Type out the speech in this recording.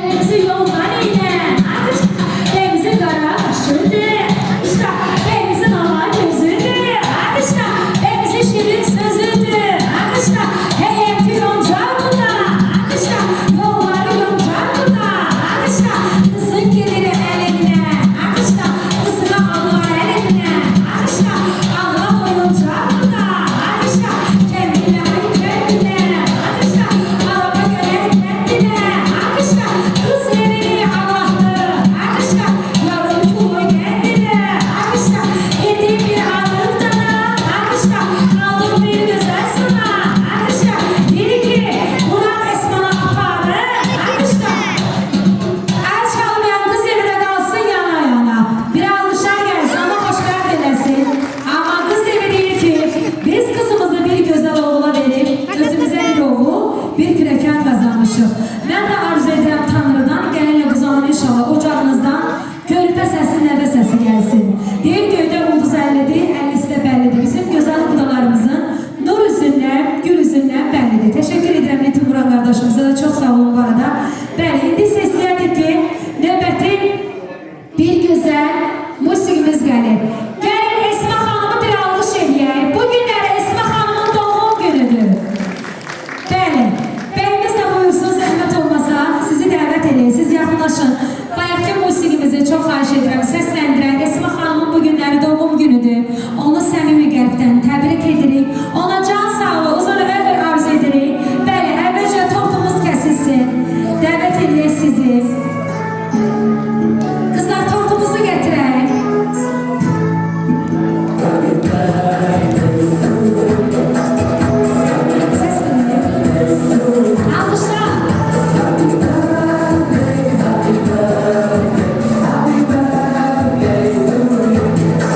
Elimizi yoldan eyle, elimizi kara kaşırdı. İşte elimizin ama gözüdü. İşte elimizin şirin sözüdü. İşte heyeti yoncar bunda. İşte yolları yoncar bunda. İşte kızın gelir eline. İşte kızını alır eline. İşte Allah oyuncar bunda. İşte kendine kendine. İşte araba gelir kendine. İşte kız evini Allah'tı. İşte yarım çubuğu kendine. İşte yedi bir ağırtana. İşte alır bir güzel sana. İşte dedi ki Murat Esman'a apardı. İşte el çalmayan kız evine kalsın yana yana. Bir almışlar gelsin ama hoşlar dilesin. Ama kız evi değil ki biz kızımızı bir güzel oğula verip gözümüze bir oğul, bir kürekan kazanmışıq. Ben de arzu ederim Tanrı'dan gelenle bu zaman inşallah ocağınızdan körpə səsi, nəvə səsi gəlsin. Deyim göydə ulduz 50'dir, 50'si de bellidir. Bizim güzel kudalarımızın nur üzündən, gül üzündən bellidir. Teşekkür ederim Netim Murat kardeşimize de çok sağ olun bu arada. Bəli, indi istəyirdik ki növbəti bir güzel musiqimiz gəlir. Gəlin Esma xanımı bir alqış eləyək. Bu günləri Esma xanımın doğum günüdür. Bəli, bəyimiz də buyursun, zəhmət olmasa sizi dəvət edək, siz yaxınlaşın. Bayaqki musiqimizi çox xahiş edirəm, səsləndirək. Esma xanımın bu günləri doğum günüdür. Onu səmimi qəlbdən təbrik edirik. Ona can sağlığı, uzun ömür arzu edirik. Bəli, əvvəlcə tortumuz kəsilsin. Dəvət edək sizi.